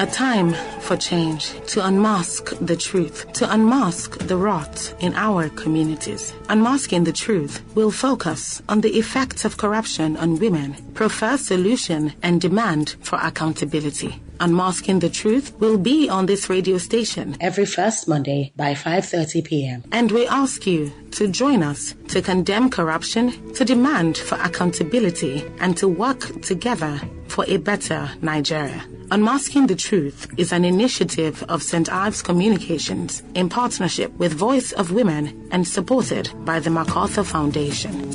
A time for change, to unmask the truth, to unmask the rot in our communities. Unmasking the Truth will focus on the effects of corruption on women, prefer solution and demand for accountability. Unmasking the Truth will be on this radio station every first Monday by 5:30 p.m. And we ask you to join us to condemn corruption, to demand for accountability, and to work together for a better Nigeria. Unmasking the Truth is an initiative of St. Ives Communications in partnership with Voice of Women and supported by the MacArthur Foundation.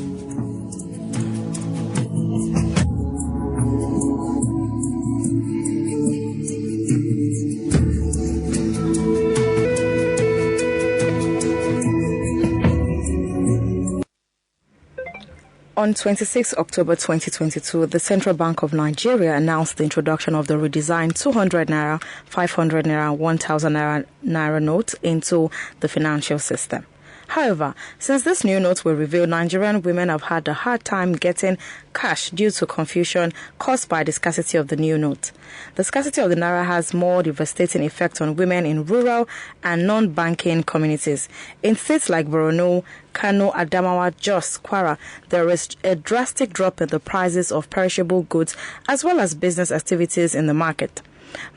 On 26 October 2022, the Central Bank of Nigeria announced the introduction of the redesigned 200 Naira, 500 Naira, 1,000 Naira note into the financial system. However, since this new note were revealed, Nigerian women have had a hard time getting cash due to confusion caused by the scarcity of the new note. The scarcity of the Naira has more devastating effect on women in rural and non-banking communities. In states like Borno, Kano, Adamawa, Jos, Kwara, there is a drastic drop in the prices of perishable goods as well as business activities in the market.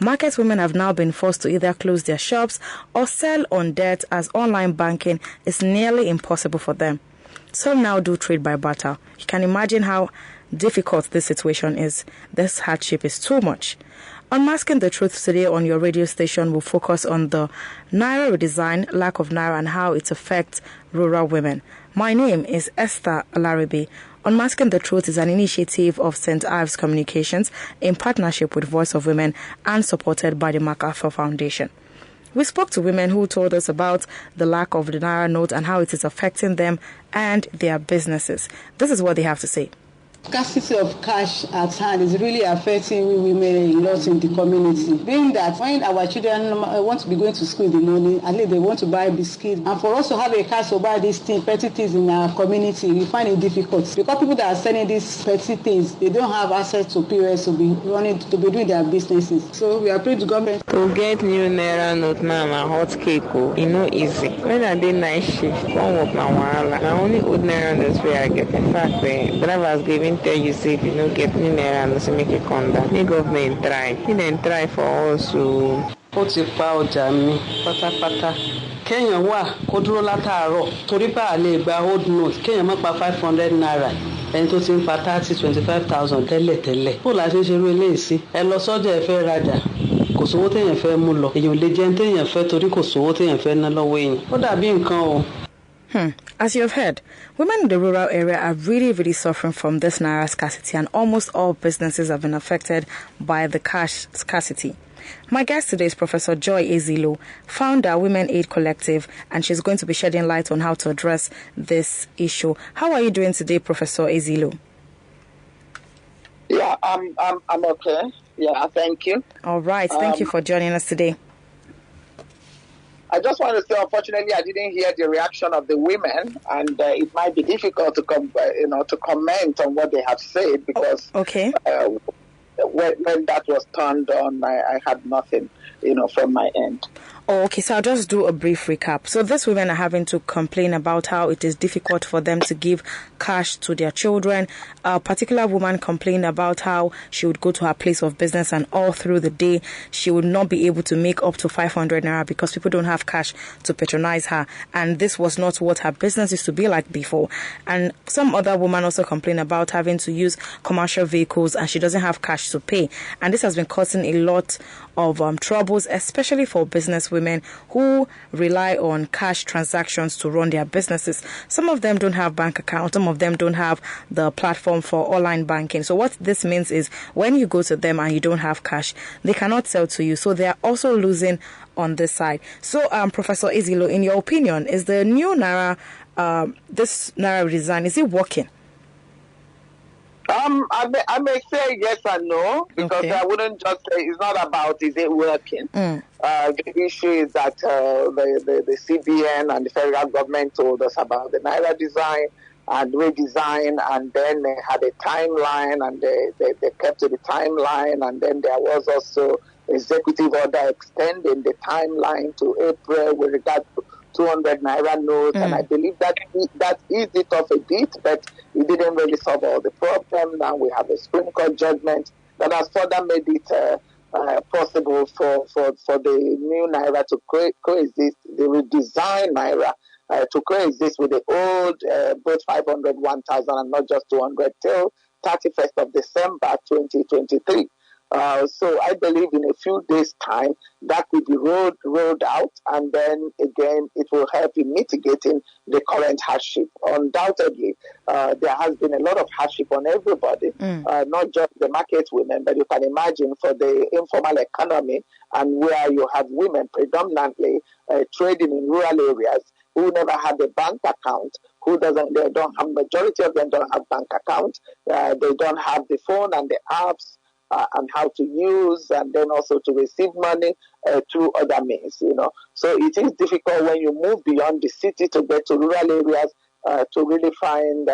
Market women have now been forced to either close their shops or sell on debt as online banking is nearly impossible for them. Some now do trade by barter. You can imagine how difficult this situation is. This hardship is too much. Unmasking the Truth today on your radio station will focus on the Naira redesign, lack of Naira, and how it affects rural women. My name is Esther Alaribi. Unmasking the Truth is an initiative of St. Ives Communications in partnership with Voice of Women and supported by the MacArthur Foundation. We spoke to women who told us about the lack of the Naira note and how it is affecting them and their businesses. This is what they have to say. Scarcity of cash at hand is really affecting women a lot in the community. Being that when our children want to be going to school in the morning, at least they want to buy biscuits, and for us to have a cash to buy these things, petty things in our community, we find it difficult because people that are selling these petty things, they don't have access to POS to be doing their businesses. So we are praying to government to get new Naira note now. Na hot cake, easy. When I did night shift, one work na wahala. Na only old Naira notes where I get. In fact, the drivers giving tell you say if you don't get new Naira to make a conduct. The government try. He then try for us to put a powder me pata. Kenya wa kó dúró látàárọ̀ torí pé a lè gba old note. Kenya má pa 500 Naira. Ẹni tó ti ń pa 25,000 tẹ́lẹ̀. Bó la ṣe ṣe irú eléyìí sí? Ẹ lọ sọ́jà ẹ fẹ́ rajà. Kò sówó téèyàn fẹ́ mú lọ. Èèyàn lè jẹun téèyàn fẹ́ torí kò sówó téèyàn fẹ́ ná lọ́wọ́ èèyàn. Ó dàbí nǹkan o. As you have heard, women in the rural area are really suffering from this Naira scarcity, and almost all businesses have been affected by the cash scarcity. My guest today is Professor Joy Ezilo, founder of Women Aid Collective, and she's going to be shedding light on how to address this issue. How are you doing today, Professor Ezilo? Yeah, I'm okay. Yeah, thank you. All right, thank you for joining us today. I just want to say, unfortunately, I didn't hear the reaction of the women, and it might be difficult to comment on what they have said because okay. When that was turned on, I had nothing, from my end. Oh, okay, so I'll just do a brief recap. So these women are having to complain about how it is difficult for them to give cash to their children. A particular woman complained about how she would go to her place of business and all through the day she would not be able to make up to 500 Naira because people don't have cash to patronize her. And this was not what her business used to be like before. And some other woman also complained about having to use commercial vehicles and she doesn't have cash to pay. And this has been causing a lot of troubles, especially for business women who rely on cash transactions to run their businesses. Some of them don't have bank accounts. Some of them don't have the platform for online banking. So what this means is when you go to them and you don't have cash, they cannot sell to you. So they are also losing on this side. So, Professor Ezilo, in your opinion, is the new Naira, this Naira redesign, is it working? I may say yes and no, because okay. I wouldn't just say it's not about is it working. The issue is that the CBN and the federal government told us about the Naira design and redesign, and then they had a timeline, and they kept to the timeline, and then there was also executive order extending the timeline to April with regard to 200 Naira notes, and I believe that eased it off a bit, but it didn't really solve all the problems. Now we have a Supreme Court judgment that has further made it possible for the new Naira to coexist, the redesigned Naira to coexist with the old both 500, 1,000 and not just 200 till 31st of December 2023. So I believe in a few days' time that will be rolled out, and then again it will help in mitigating the current hardship. Undoubtedly, there has been a lot of hardship on everybody, not just the market women, but you can imagine for the informal economy and where you have women predominantly trading in rural areas who never had a bank account, majority of them don't have bank accounts, they don't have the phone and the apps, and how to use, and then also to receive money through other means, So it is difficult when you move beyond the city to get to rural areas to really find,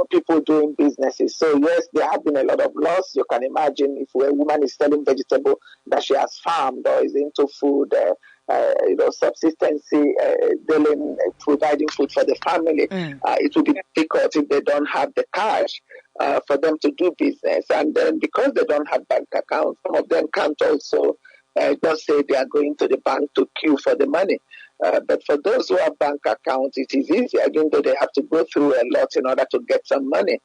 people doing businesses. So yes, there have been a lot of loss. You can imagine if a woman is selling vegetable that she has farmed or is into food, subsistency, providing food for the family, it will be difficult if they don't have the cash for them to do business. And then because they don't have bank accounts, some of them can't also just say they are going to the bank to queue for the money. But for those who have bank accounts, it is easier, even though they have to go through a lot in order to get some money.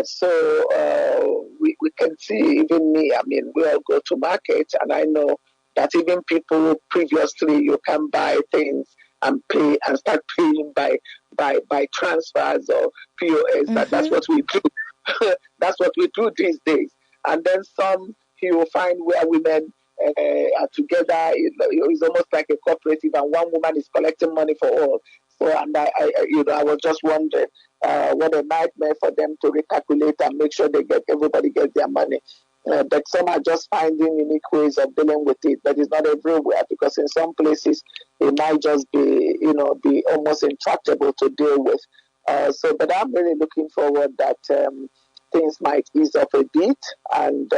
So we can see, even me, we all go to market, and I know that even people previously, you can buy things and pay and start paying by transfers or POS. That's what we do. That's what we do these days. And then some you will find where women are together. It's almost like a cooperative, and one woman is collecting money for all. So, and I was just wondering what a nightmare for them to recalculate and make sure everybody gets their money. But some are just finding unique ways of dealing with it. But it's not everywhere, because in some places it might just be almost intractable to deal with. But I'm really looking forward that things might ease up a bit, and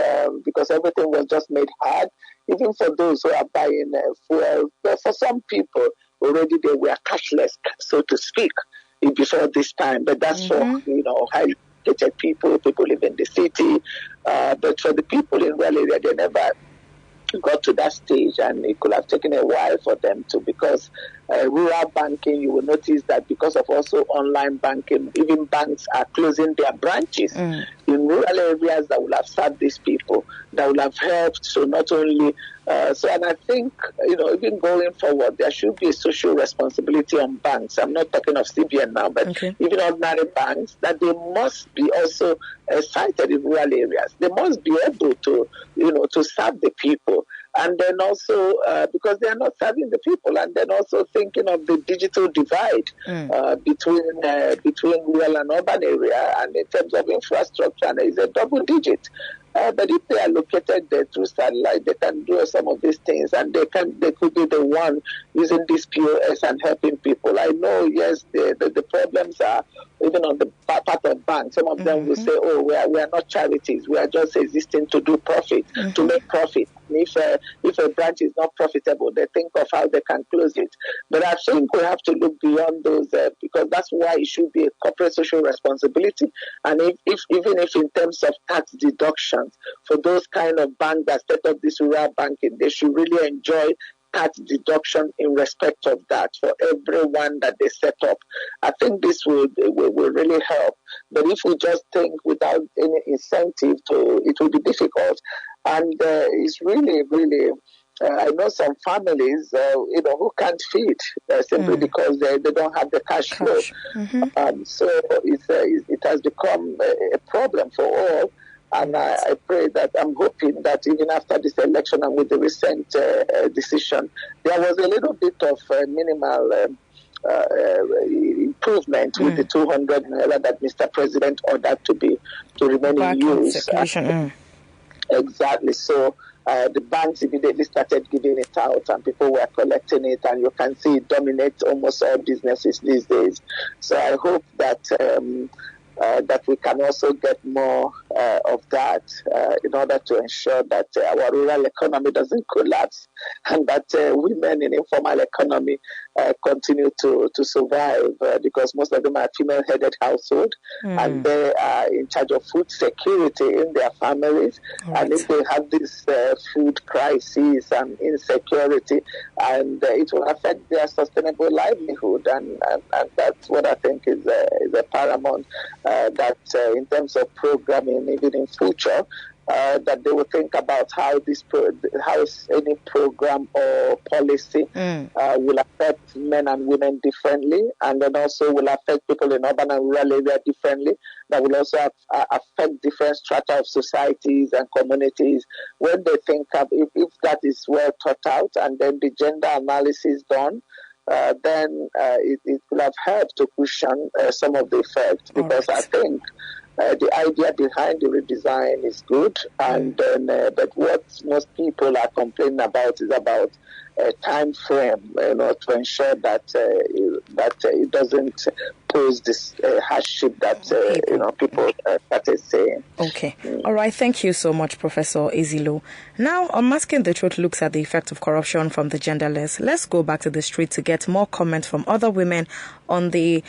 because everything was just made hard, even for those who are buying fuel. But for some people, already they were cashless, so to speak, before this time. But that's for highly educated people live in the city. But for the people in rural area, they never got to that stage, and it could have taken a while for them to, because rural banking, you will notice that because of also online banking, even banks are closing their branches in rural areas that will have served these people, that will have helped. So not only and I think, even going forward, there should be a social responsibility on banks. I'm not talking of CBN now, but even ordinary banks, that they must be also sited in rural areas. They must be able to, to serve the people. And then also, because they are not serving the people, and then also thinking of the digital divide between rural and urban area, and in terms of infrastructure, and it's a double digit. But if they are located there through satellite, they can do some of these things, and they could be the one using this POS and helping people. I know, yes, the problems are even on the part of banks. Some of them will say, "Oh, we are not charities. We are just existing to do profit, to make profit." And if a branch is not profitable, they think of how they can close it. But I think we have to look beyond those, because that's why it should be a corporate social responsibility. And even if in terms of tax deductions for those kind of banks that set up this rural banking, they should really enjoy tax deduction in respect of that for everyone that they set up. I think this will really help. But if we just think without any incentive, it will be difficult. And it's really, really, I know some families, who can't feed simply because they don't have the cash flow. So it has become a problem for all. And I pray that, I'm hoping that even after this election and with the recent decision, there was a little bit of minimal improvement with the 200 naira that Mr. President ordered to remain in use. Exactly. So the banks immediately started giving it out, and people were collecting it, and you can see it dominates almost all businesses these days. So I hope that that we can also get more of that in order to ensure that our rural economy doesn't collapse and that women in informal economy continue to survive because most of them are female-headed household and they are in charge of food security in their families. Right. And if they have this food crisis and insecurity, and it will affect their sustainable livelihood, and that's what I think is a paramount that in terms of programming, even in future, that they will think about how how any program or policy will affect men and women differently, and then also will affect people in urban and rural areas differently. That will also affect different strata of societies and communities. When they think of if that is well thought out, and then the gender analysis done, then it will have helped to cushion some of the effects. Because I think the idea behind the redesign is good, and then but what most people are complaining about is about a time frame, to ensure that it doesn't pose this hardship that people started saying. Okay. All right. Thank you so much, Professor Ezilu. Now, Unmasking the Truth looks at the effect of corruption from the gender lens. Let's go back to the street to get more comments from other women on the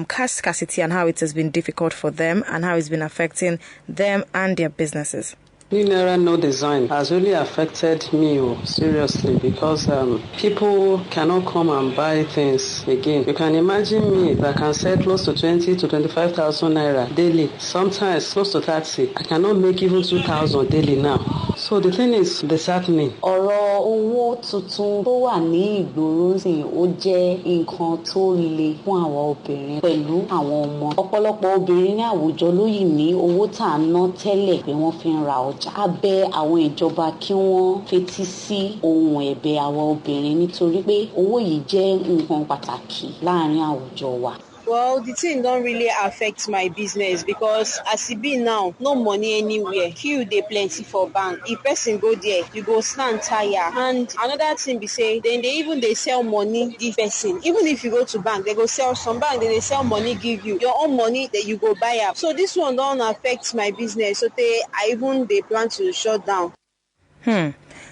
cash scarcity and how it has been difficult for them and how it's been affecting them and their businesses. Naira Redesign has really affected me seriously because people cannot come and buy things again. You can imagine me that can sell close to 20 to 25,000 naira daily, sometimes close to 30. I cannot make even 2,000 daily now. So the thing is disheartening. Ọ̀rọ̀ owó tuntun tó wà ní ìgboro sì ó jẹ́ nǹkan tó le fún àwọn obìnrin pẹ̀lú àwọn ọmọ. Ọ̀pọ̀lọpọ̀ obìnrin ní àwùjọ ló yìí ní owó tá à ń ná tẹ́lẹ̀ pé wọ́n fi ń ra ọjà. A bẹ̀ àwọn ìjọba kí wọ́n fetí sí ohun ẹ̀bẹ̀ àwọn obìnrin nítorí pé owó yìí jẹ́ nǹkan pàtàkì láàrin àwùjọ wa. Well, the thing don't really affect my business because as it be now, no money anywhere. Queue dey plenty for bank. If person go there, you go stand tire. And another thing be say, then they sell money give person. Even if you go to bank, they go sell some bank, then they sell money give you. Your own money that you go buy up. So this one don't affect my business. So they plan to shut down.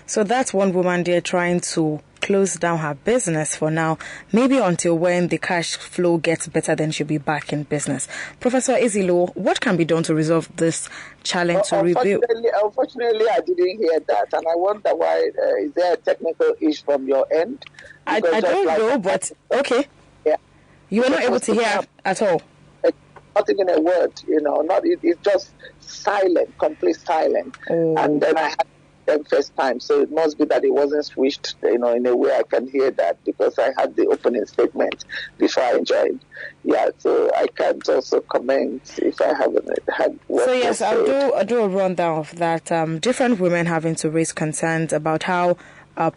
So that's one woman there trying to close down her business for now, maybe until when the cash flow gets better, then she'll be back in business. Professor Ezilu, what can be done to resolve this challenge to review? Unfortunately, I didn't hear that, and I wonder why. Is there a technical issue from your end? I don't know, but okay. Yeah. You were not able to hear at all? Not even a word, it's just silent, complete silent. And then I had them first time, so it must be that it wasn't switched, in a way I can hear that because I had the opening statement before I joined. Yeah, so I can't also comment if I haven't had what. So yes, I'll do a rundown of that. Different women having to raise concerns about how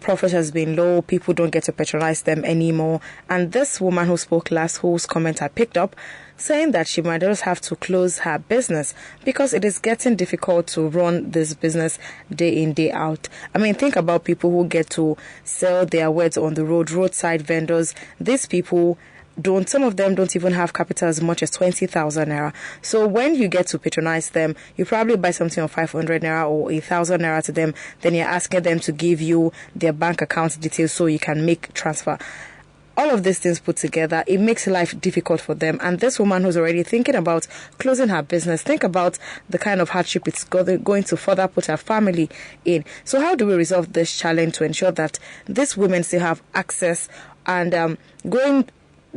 profit has been low, people don't get to patronize them anymore. And this woman who spoke last, whose comment I picked up, saying that she might just have to close her business because it is getting difficult to run this business day in, day out. I mean, think about people who get to sell their wares on the road, roadside vendors. These people some of them don't even have capital as much as 20,000 naira. So when you get to patronize them, you probably buy something of 500 naira or 1,000 naira to them, then you're asking them to give you their bank account details so you can make transfer. All of these things put together, it makes life difficult for them. And this woman who's already thinking about closing her business, think about the kind of hardship it's going to further put her family in. So how do we resolve this challenge to ensure that these women still have access and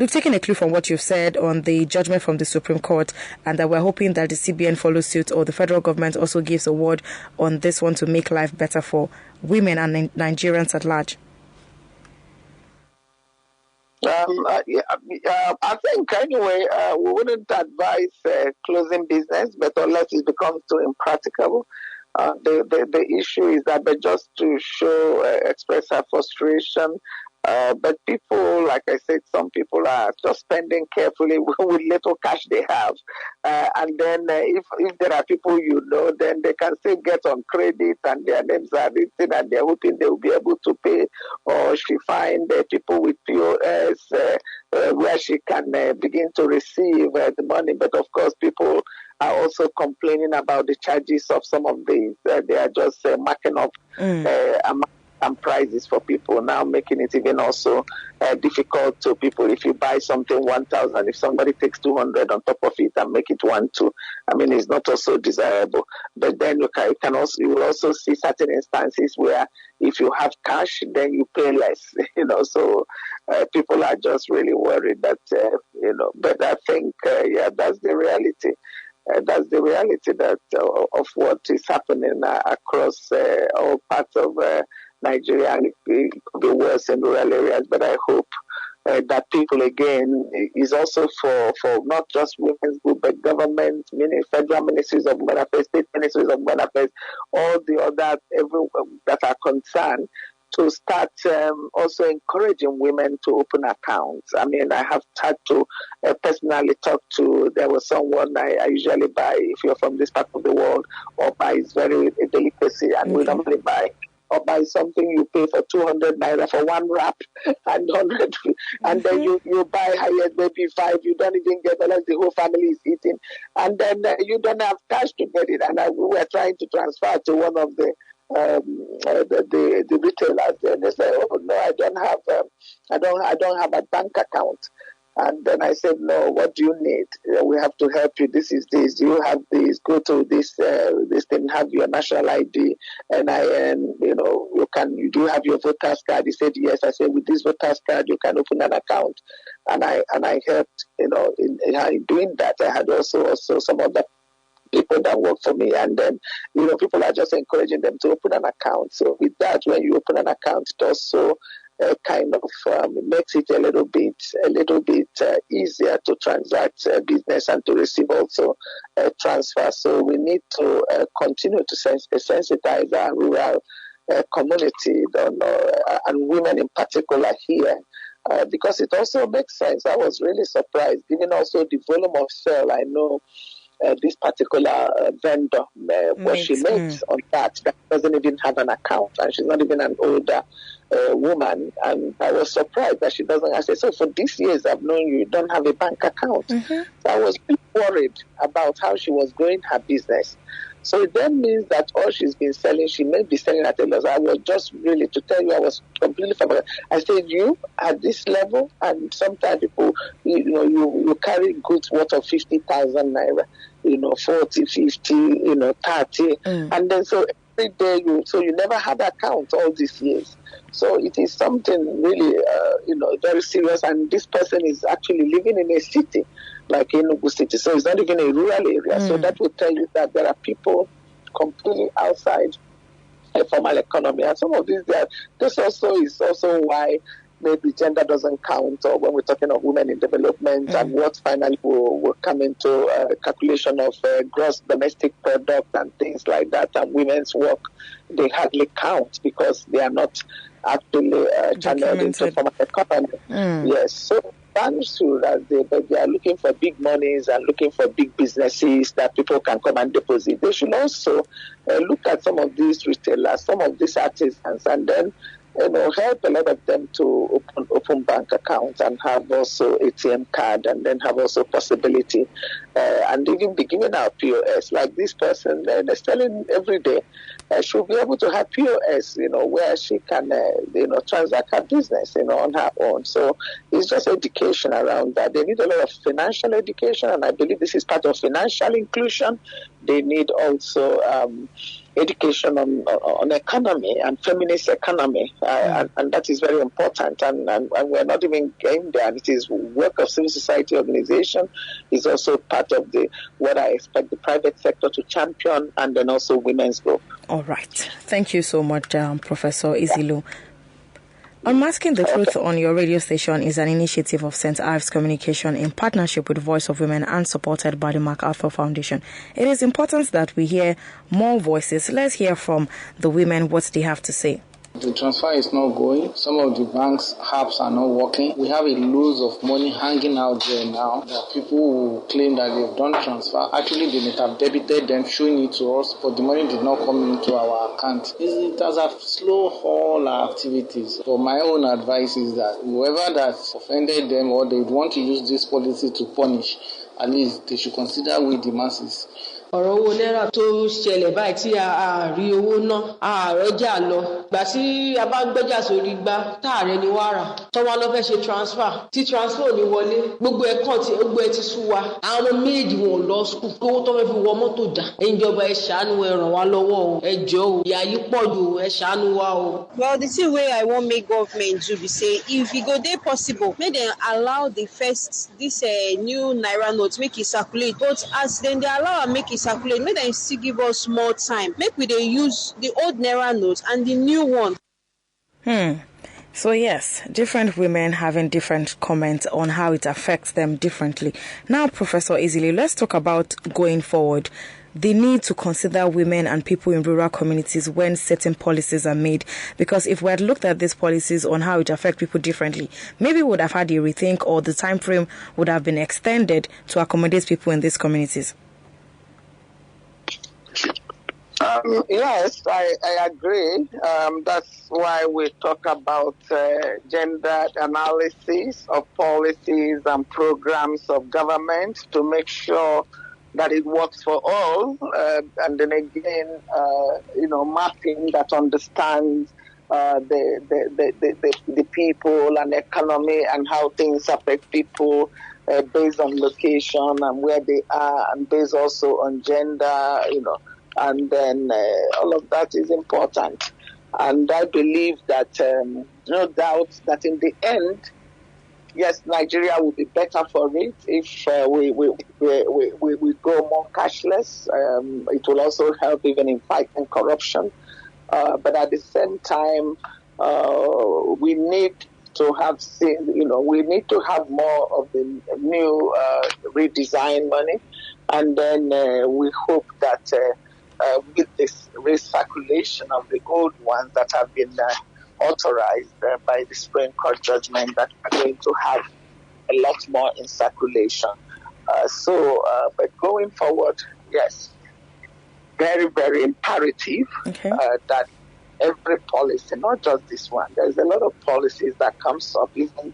taking a clue from what you've said on the judgment from the Supreme Court, and that we're hoping that the CBN follows suit or the federal government also gives a word on this one to make life better for women and Nigerians at large? I think anyway, we wouldn't advise closing business, but unless it becomes too impracticable. The issue is that just to express our frustration But people, like I said, some people are just spending carefully with little cash they have. And then if there are people then they can still get on credit and their names are written and they're hoping they will be able to pay. Or she find people with POS where she can begin to receive the money. But of course, people are also complaining about the charges of some of these. They are just marking up and prices for people, now making it even also difficult to people. If you buy something 1,000, if somebody takes 200 on top of it and make it 1,200, I mean, it's not also desirable. But then you will also see certain instances where if you have cash, then you pay less. So people are just really worried that But I think that's the reality. That's the reality of what is happening across all parts of Nigeria, and it could be worse in rural areas. But I hope that people, again, is also for not just women's group, but government, federal ministries of women affairs, state ministries of women affairs, all the other that are concerned, to start also encouraging women to open accounts. I mean, I have had to personally talk to, there was someone I usually buy, if you're from this part of the world, or buy, it's very a delicacy, and we normally buy something you pay for 200 naira for one wrap and 100, and then you buy higher, maybe 5, you don't even get unless the whole family is eating, and then you don't have cash to get it. And we were trying to transfer to one of the retailers, and they say, "Oh no, I don't have a bank account." And then I said, "No, what do you need? We have to help you. This is this. Do you have this? Go to this thing. Have your national ID, NIN. You do have your voter's card." He said, "Yes." I said, "With this voter's card, you can open an account." And I helped. In doing that, I had also some of the people that work for me, and then people are just encouraging them to open an account. So with that, when you open an account, it also kind of makes it a little bit easier to transact business and to receive also transfer. So we need to continue to sensitize our rural community and women in particular here. Because it also makes sense. I was really surprised, given also the volume of sale. I know this particular vendor, what she makes on that doesn't even have an account, and she's not even an older woman. And I was surprised that she doesn't. I said, "So for these years I've known you don't have a bank account." So I was worried about how she was growing her business. So it then means that all she's been selling, she may be selling at a loss. I was just really, to tell you, I was completely familiar. I said, you at this level, and sometimes people, you carry goods worth of 50,000 naira, 40, 50, 30, and then so every day you never had account all these years. So it is something really, very serious. And this person is actually living in a city, like Enugu City. So it's not even a rural area. So that will tell you that there are people completely outside a formal economy. And some of these, this also is also why maybe gender doesn't count, or when we're talking of women in development and what finally will come into calculation of gross domestic product and things like that, and women's work, they hardly count because they are not actually channeled into formal economy. Yes, so understood that they are looking for big monies and looking for big businesses that people can come and deposit. They should also look at some of these retailers, some of these artisans, and then help a lot of them to open bank accounts and have also ATM card, and then have also possibility and even be giving out POS. Like this person, they're selling every day. She'll be able to have POS, where she can, transact her business, on her own. So it's just education around that. They need a lot of financial education, and I believe this is part of financial inclusion. They need also education on economy and feminist economy, and that is very important. And we're not even getting there. And it is work of civil society organization. Is also part of what I expect the private sector to champion, and then also women's group. All right. Thank you so much, Professor Izilu. Unmasking the Truth on your radio station is an initiative of St. Ives Communication in partnership with Voice of Women and supported by the MacArthur Foundation. It is important that we hear more voices. Let's hear from the women what they have to say. The transfer is not going. Some of the banks' apps are not working. We have a loads of money hanging out there now that people who claim that they've done transfer. Actually, they may have debited them, showing it to us, but the money did not come into our account. It has slowed all our activities. So my own advice is that whoever that offended them or they want to use this policy to punish, at least they should consider with the masses. ọ̀rọ̀ owó náírà tó ṣẹlẹ̀ báyìí tí a rí owó ná àárọ̀jà lọ gbà tí a bá ń gbẹ́jà sórí gbá táàrẹ ni wàá rà tọ́wọ́ lọ fẹ́ ṣe transfer tí transfer ò ní wọlé gbogbo ẹ̀ kàn tí gbogbo ẹ̀ ti sú wa àwọn méjì wọn lọ skul owó tó fẹ́ fi wọ mọ́tò dà ìjọba ẹ ṣàánú ẹ ràn wá lọ́wọ́ o ẹ jọ̀ọ́ o ìyà yìí pọ̀ jù ẹ ṣàánú wa o. Well, the thing wey I wan make government do be say if e go dey possible make dem allow this new naira note make e circulate, but as dem dey allow am make e circulate, make dem still give us more time make we dey use the old naira note and the new one. So yes, different women having different comments on how it affects them differently. Now, Professor Ezile, let's talk about going forward. The need to consider women and people in rural communities when certain policies are made. Because if we had looked at these policies on how it affects people differently, maybe we would have had a rethink, or the time frame would have been extended to accommodate people in these communities. Yes, I agree. That's why we talk about gender analysis of policies and programs of government to make sure that it works for all. And then again, mapping that understands the people and economy and how things affect people based on location and where they are, and based also on gender, and then all of that is important. And I believe that no doubt that in the end, yes, Nigeria will be better for it if we go more cashless. It will also help even in fighting corruption. But at the same time, we need to have we need to have more of the new redesign money, and then we hope that with this recirculation of the old ones that have been authorized by the Supreme Court judgment, that we're going to have a lot more in circulation. But going forward, yes, very, very imperative that every policy, not just this one, there's a lot of policies that comes up even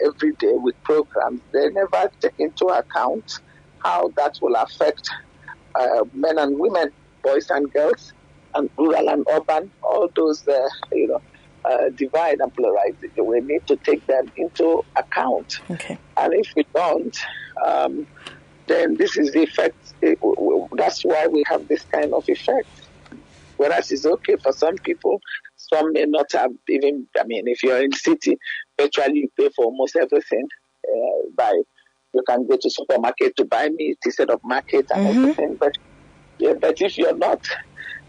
every day with programs. They never take into account how that will affect men and women, boys and girls, and rural and urban, all those, divide and polarize. We need to take them into account. Okay. And if we don't, then this is the effect. That's why we have this kind of effect. Whereas it's okay for some people, some may not have even, if you're in the city, virtually you pay for almost everything. You can go to supermarket to buy meat instead of market and everything. But if you're not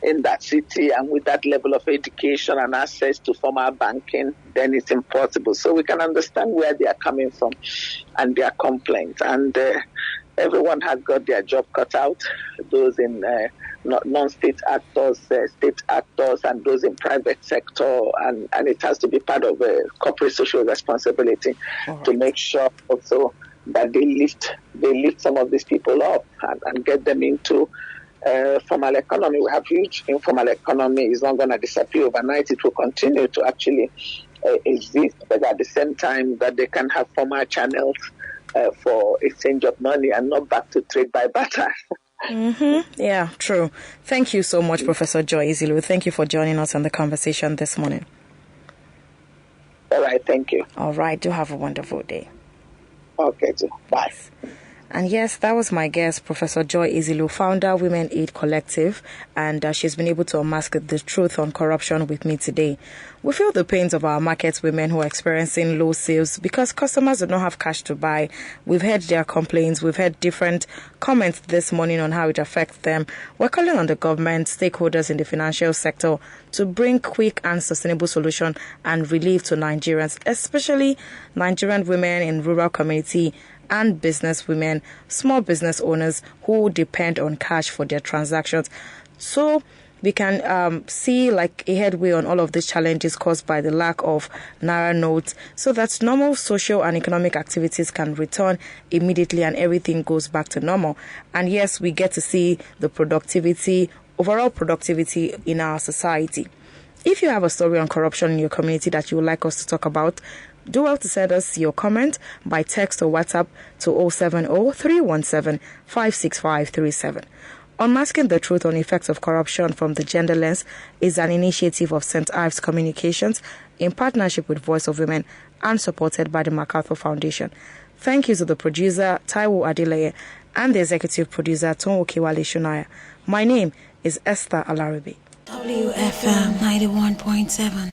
in that city and with that level of education and access to formal banking, then it's impossible. So we can understand where they are coming from and their complaints. And everyone has got their job cut out. Those in non-state actors, state actors, and those in private sector. And it has to be part of corporate social responsibility to make sure also that they lift some of these people up and get them into formal economy. We have huge informal economy. It's not going to disappear overnight. It will continue to actually exist, but at the same time that they can have formal channels for exchange of money and not back to trade by barter. Yeah, true. Thank you so much, Professor Joy Ezile. Thank you for joining us on the conversation this morning. All right, thank you. All right, do have a wonderful day. Okay, bye. And yes, that was my guest, Professor Joy Ezile, founder, Women Aid Collective, and she's been able to unmask the truth on corruption with me today. We feel the pains of our market women who are experiencing low sales because customers do not have cash to buy. We've heard their complaints. We've heard different comments this morning on how it affects them. We're calling on the government, stakeholders in the financial sector to bring quick and sustainable solution and relief to Nigerians, especially Nigerian women in rural community and business women, small business owners who depend on cash for their transactions. So we can see like a headway on all of these challenges caused by the lack of Naira notes, so that normal social and economic activities can return immediately and everything goes back to normal. And yes, we get to see the overall productivity in our society. If you have a story on corruption in your community that you would like us to talk about, do well to send us your comment by text or WhatsApp to 070-317-56537. Unmasking the Truth on Effects of Corruption from the Gender Lens is an initiative of St. Ives Communications in partnership with Voice of Women and supported by the MacArthur Foundation. Thank you to the producer, Taiwo Adeleye, and the executive producer, Tonwo Kewale Shunaya. My name is Esther Alaribe. WFM 91.7.